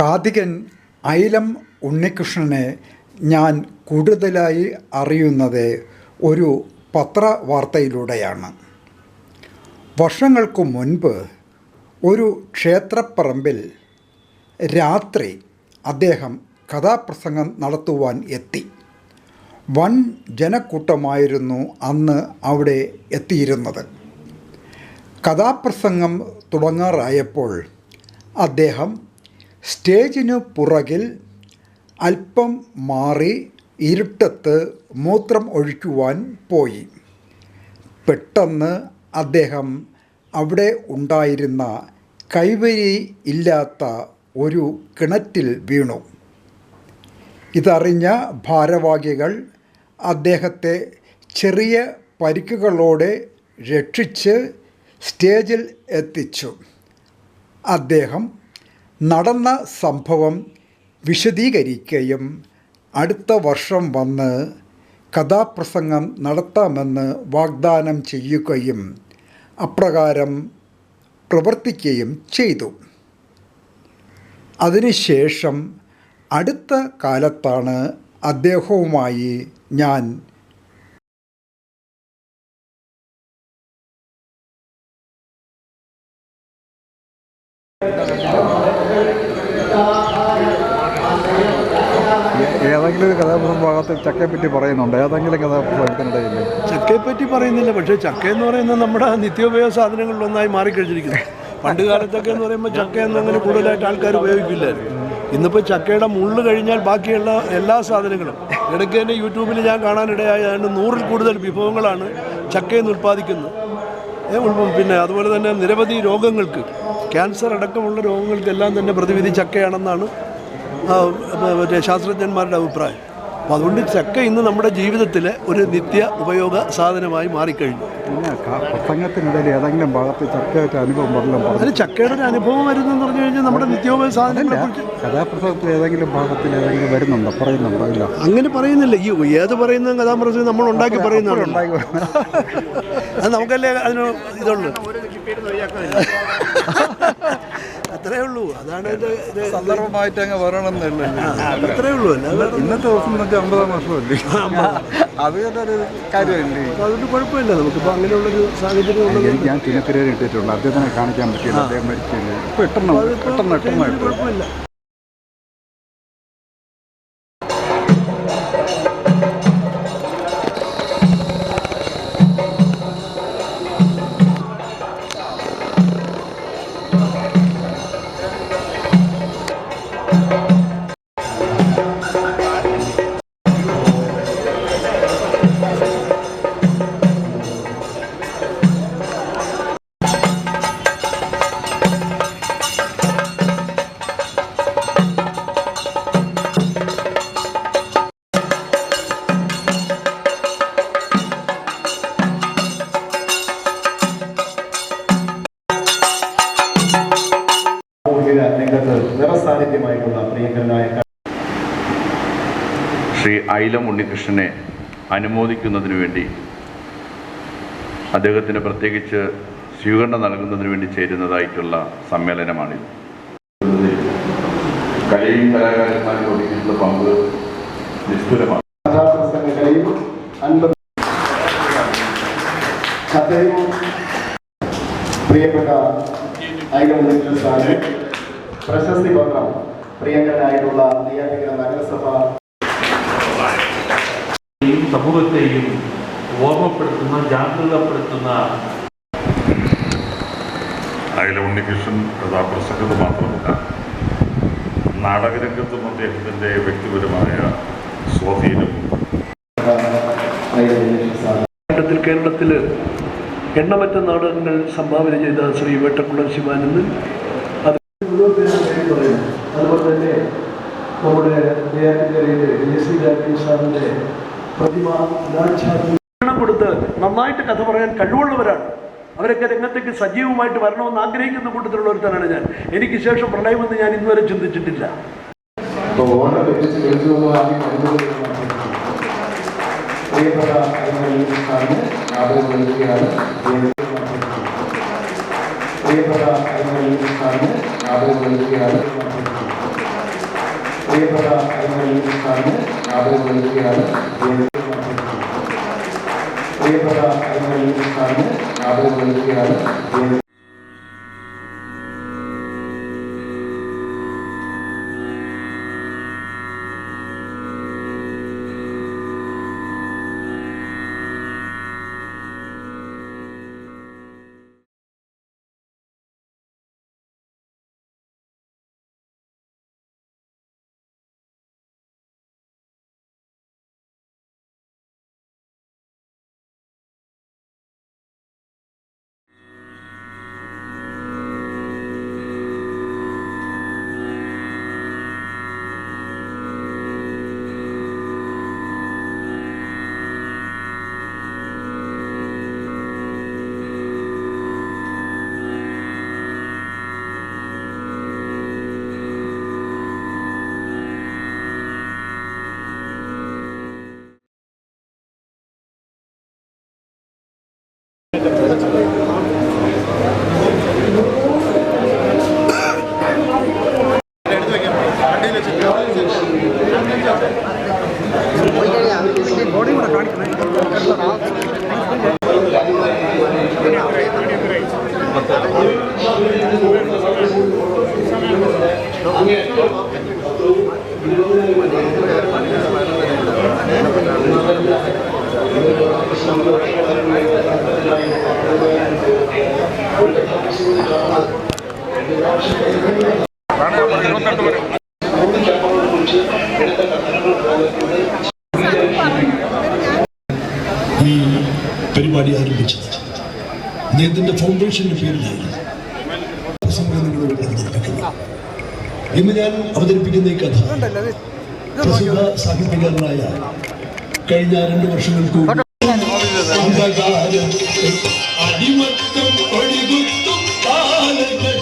കാതികൻ ഐലം ഉണ്ണികൃഷ്ണനെ ഞാൻ കൂടുതലായി അറിയുന്നത് ഒരു പത്രവാർത്തയിലൂടെയാണ്. വർഷങ്ങൾക്കു മുൻപ് ഒരു ക്ഷേത്രപ്പറമ്പിൽ രാത്രി അദ്ദേഹം കഥാപ്രസംഗം നടത്തുവാൻ എത്തി. വൻ ജനക്കൂട്ടമായിരുന്നു അന്ന് അവിടെ എത്തിയിരുന്നത്. കഥാപ്രസംഗം തുടങ്ങാറായപ്പോൾ അദ്ദേഹം സ്റ്റേജിനു പുറകിൽ അല്പം മാറി ഇരുട്ടത്ത് മൂത്രം ഒഴിക്കുവാൻ പോയി. പെട്ടെന്ന് അദ്ദേഹം അവിടെ ഉണ്ടായിരുന്ന കൈവരി ഇല്ലാത്ത ഒരു കിണറ്റിൽ വീണു. ഇതറിഞ്ഞ ഭാരവാഹികൾ അദ്ദേഹത്തെ ചെറിയ പരിക്കുകളോടെ രക്ഷിച്ച് സ്റ്റേജിൽ എത്തിച്ചു. അദ്ദേഹം നടന്ന സംഭവം വിശദീകരിക്കുകയും അടുത്ത വർഷം വന്ന് കഥാപ്രസംഗം നടത്താമെന്ന് വാഗ്ദാനം ചെയ്യുകയും അപ്രകാരം പ്രവർത്തിക്കുകയും ചെയ്തു. അതിനുശേഷം അടുത്ത കാലത്താണ് അദ്ദേഹവുമായി ഞാൻ ഏതെങ്കിലും ഒരു കഥാപ്രസംഗ ഭാഗത്ത് ചക്കയെപ്പറ്റി പറയുന്നുണ്ട്? ഏതെങ്കിലും കഥാപ്രസംഗത്തിനിടയിൽ ചക്കയെപ്പറ്റി പറയുന്നില്ല. പക്ഷേ ചക്ക എന്ന് പറയുന്നത് നമ്മുടെ നിത്യോപയോഗ സാധനങ്ങളിലൊന്നായി മാറിക്കഴിഞ്ഞിരിക്കുന്നു. പണ്ട് കാലത്തൊക്കെ എന്ന് പറയുമ്പോൾ ചക്കയൊന്നും അങ്ങനെ കൂടുതലായിട്ട് ആൾക്കാർ ഉപയോഗിക്കില്ലായിരുന്നു. ഇന്നിപ്പോൾ ചക്കയുടെ മുള്ള് കഴിഞ്ഞാൽ ബാക്കിയുള്ള എല്ലാ സാധനങ്ങളും ഇടയ്ക്ക് തന്നെ യൂട്യൂബിൽ ഞാൻ കാണാനിടയായ 100-ൽ കൂടുതൽ വിഭവങ്ങളാണ് ചക്കയിൽ നിന്ന് ഉൽപ്പാദിക്കുന്നത്. പിന്നെ അതുപോലെ തന്നെ നിരവധി രോഗങ്ങൾക്ക്, ക്യാൻസർ അടക്കമുള്ള രോഗങ്ങൾക്കെല്ലാം തന്നെ പ്രതിവിധി ചക്കയാണെന്നാണ് മറ്റേ ശാസ്ത്രജ്ഞന്മാരുടെ അഭിപ്രായം. അപ്പോൾ അതുകൊണ്ട് ചക്ക ഇന്ന് നമ്മുടെ ജീവിതത്തിലെ ഒരു നിത്യ ഉപയോഗ സാധനമായി മാറിക്കഴിഞ്ഞു. പ്രസംഗത്തിനിടയിൽ ഏതെങ്കിലും ഭാഗത്ത് ചക്കയായിട്ട് അനുഭവം പറഞ്ഞു? അതിന് ചക്കയുടെ ഒരു അനുഭവം വരുന്നതെന്ന് പറഞ്ഞു കഴിഞ്ഞാൽ നമ്മുടെ നിത്യോപയോഗ സാധനങ്ങളെ കുറിച്ച് കഥാപ്രസംഗത്തിൽ ഏതെങ്കിലും ഭാഗത്തിൽ ഏതെങ്കിലും വരുന്നുണ്ടോ, പറയുന്നുണ്ടോ? ഇല്ല, അങ്ങനെ പറയുന്നില്ല. ഈ ഏത് പറയുന്ന കഥാപ്രസംഗം നമ്മൾ ഉണ്ടാക്കി പറയുന്നതാണ്. അത് നമുക്കല്ലേ അതിന് ഇതുള്ളൂ, അത്രേ ഉള്ളൂ. അതാണ് സന്ദർഭമായിട്ട് അങ്ങ് പറയണമെന്നല്ലേ, അത്രേ ഉള്ളൂ. അല്ലാതെ ഇന്നത്തെ ദിവസം 50-ാം വർഷമല്ലേ, അത് ഒരു കാര്യമല്ലേ. അതുകൊണ്ട് കുഴപ്പമില്ല. നമുക്കിപ്പോൾ അങ്ങനെയുള്ളൊരു സാഹചര്യം ഉള്ളത്. ഞാൻ തിരുത്തിരയിൽ ഇട്ടിട്ടുണ്ട്, അദ്ദേഹത്തിനെ കാണിക്കാൻ പറ്റില്ല, അദ്ദേഹം മരിച്ചില്ല. പെട്ടെന്ന് കുഴപ്പമില്ല. ശ്രീ ഐലം ഉണ്ണികൃഷ്ണനെ അനുമോദിക്കുന്നതിന് വേണ്ടി, അദ്ദേഹത്തിന് പ്രത്യേകിച്ച് സ്വീകരണം നൽകുന്നതിന് വേണ്ടി ചേരുന്നതായിട്ടുള്ള സമ്മേളനമാണിത്. കലയും കലാകാരന്മാരും ഒതുക്കിയിട്ടുള്ള പങ്ക് നിസ്തുലമാണ്. പ്രിയപ്പെട്ട ഐലം ഉണ്ണികൃഷ്ണന് പ്രശസ്തി പത്രം പ്രിയങ്കരനായിട്ടുള്ള നെയ്യാറ്റിൻകര നഗരസഭ സമൂഹത്തെയും ഓർമ്മപ്പെടുത്തുന്ന, ജാഗ്രതപ്പെടുത്തുന്ന ഐലം ഉണ്ണികൃഷ്ണൻ കഥാപ്രസംഗത്ത് മാത്രമല്ല, നാടകരംഗത്തും അദ്ദേഹത്തിൻ്റെ വ്യക്തിപരമായ സ്വാധീനം. കേരളത്തിൽ എണ്ണമറ്റ നാടകങ്ങൾ സംഭാവന ചെയ്ത ശ്രീ വേട്ടക്കുളം ശിവാനന്ദൻ, അതുപോലെ തന്നെ നമ്മുടെ സാറിൻ്റെ പ്രതിമ കൊടുത്ത് നന്നായിട്ട് കഥ പറയാൻ കഴിവുള്ളവരാണ്. അവരൊക്കെ രംഗത്തേക്ക് സജീവമായിട്ട് വരണമെന്ന് ആഗ്രഹിക്കുന്ന കൂട്ടത്തിലുള്ള ഒരുത്തനാണ് ഞാൻ. എനിക്ക് ശേഷം പ്രളയമെന്ന് ഞാൻ ഇന്നുവരെ ചിന്തിച്ചിട്ടില്ല. പ്രിയപ്പെട്ട പ്രിയപ്പെട്ട സാറിന് ആദരവ് നൽകുകയാണ്. പ്രിയപ്പെട്ട സാറിന് ആദരവ് നൽകുകയാണ്. ഈ പരിപാടി ആരംഭിച്ചത് അദ്ദേഹത്തിന്റെ ഫൗണ്ടേഷന്റെ പേരിലായിരുന്നു. ഇന്ന് ഞാൻ അവതരിപ്പിക്കുന്ന ഈ കഥ പ്രസിദ്ധ സാഹിത്യകാരനായ കഴിഞ്ഞ 2 വർഷങ്ങൾക്ക് മുമ്പ് അടിമത്തം കൊടികുത്തും കാലഘട്ടത്തിൽ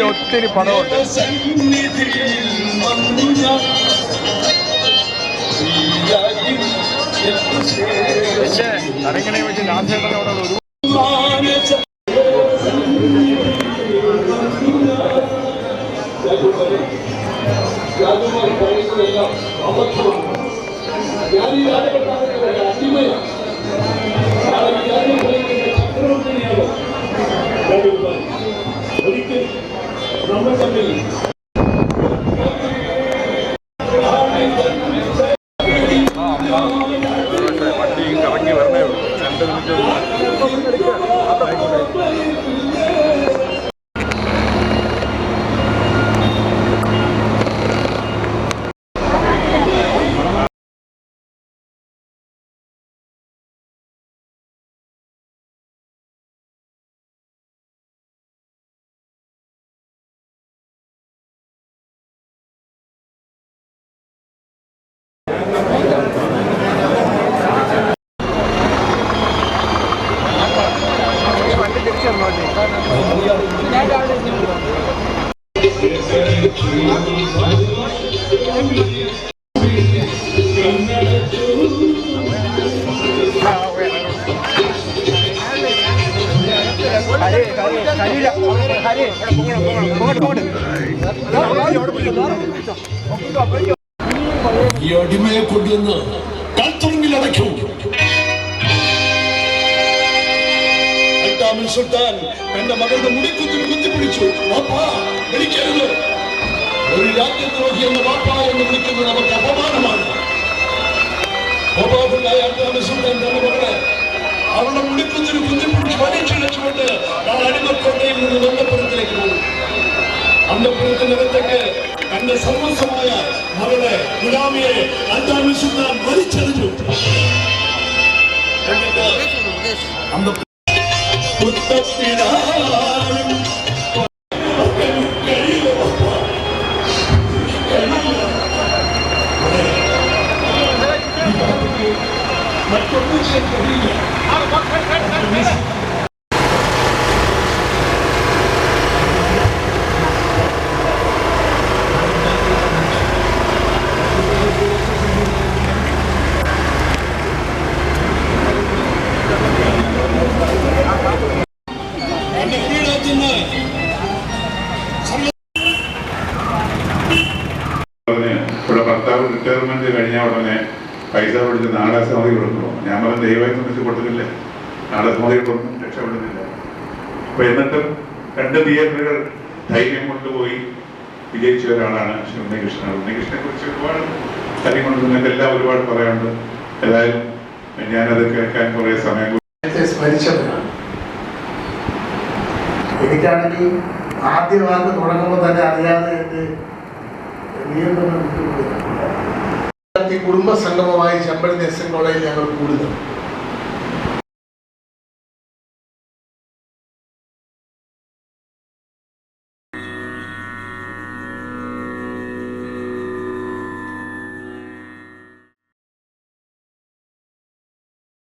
ഒത്തിരി പടമുണ്ട്. അരങ്ങനെ വെച്ച് ലാഭേട്ടനോട് വണ്ടി കറങ്ങി വരണേ ഉള്ളൂ. 2 മിനിറ്റ് ഈ അടിമയെ കൊണ്ടുവന്ന് കൽത്തുറങ്കിൽ അടയ്ക്കും. സുൽത്താൻ എന്റെ മകളുടെ മുടിക്കുത്തിൽ കുത്തിപ്പിടിച്ചു. വാപ്പാ വിളിക്കരുത്. ഒരു രാജ്യദ്രോഹി എന്ന വാപ്പ എന്ന് വിളിക്കുന്നത് നമുക്ക് അപമാനമാണ്. സുൽത്താൻ തന്റെ മകളെ അവളുടെ മുടിക്കുത്തിൽ കുത്തിപ്പിടിച്ച് വലിച്ചിഴച്ചുകൊണ്ട് ഞാൻ അടിമക്കോട്ടയിൽ നിന്ന് അന്തപുരത്തിലേക്ക് പോകും. അന്തപുരത്തിനകത്തേക്ക് തന്റെ സർവസ്വമായ മകളെ ഗുലാമിയെ സുൽത്താൻ വലിച്ചെറിഞ്ഞു. ഇവിടെ ഭർത്താവ് റിട്ടയർമെന്റ് കഴിഞ്ഞ ഉടനെ പൈസ പിടിച്ച് നാടകസമിതി കൊടുക്കണം. ഞാൻ പറഞ്ഞ ദൈവമായി സംബന്ധിച്ച് കൊടുത്തില്ല, നാടകസമിതി കൊടുക്കും, രക്ഷപ്പെടുന്നില്ല. അപ്പൊ എന്നിട്ടും 2 തിയേറ്ററുകൾ ധൈര്യം കൊണ്ടുപോയി വിജയിച്ച ഒരാളാണ് ശ്രീ ഉണ്ണികൃഷ്ണൻ. ഉണ്ണികൃഷ്ണനെ കുറിച്ച് ഒരുപാട് കാര്യം കൊണ്ട് നിങ്ങൾക്കെല്ലാം ഒരുപാട് പറയാനുണ്ട്. ഏതായാലും ഞാനത് കേൾക്കാൻ കുറെ സമയം സ്മരിച്ചവരാണ്. എനിക്കാണെങ്കിൽ ആദ്യ വാക്ക് തുടങ്ങുമ്പോൾ തന്നെ അറിയാതെ എൻ്റെ നിയന്ത്രണം കുടുംബ സംഗമമായി ചെമ്പഴന്തി എസ് എൻ കോളേജിൽ ഞങ്ങൾ കൂടുന്നു.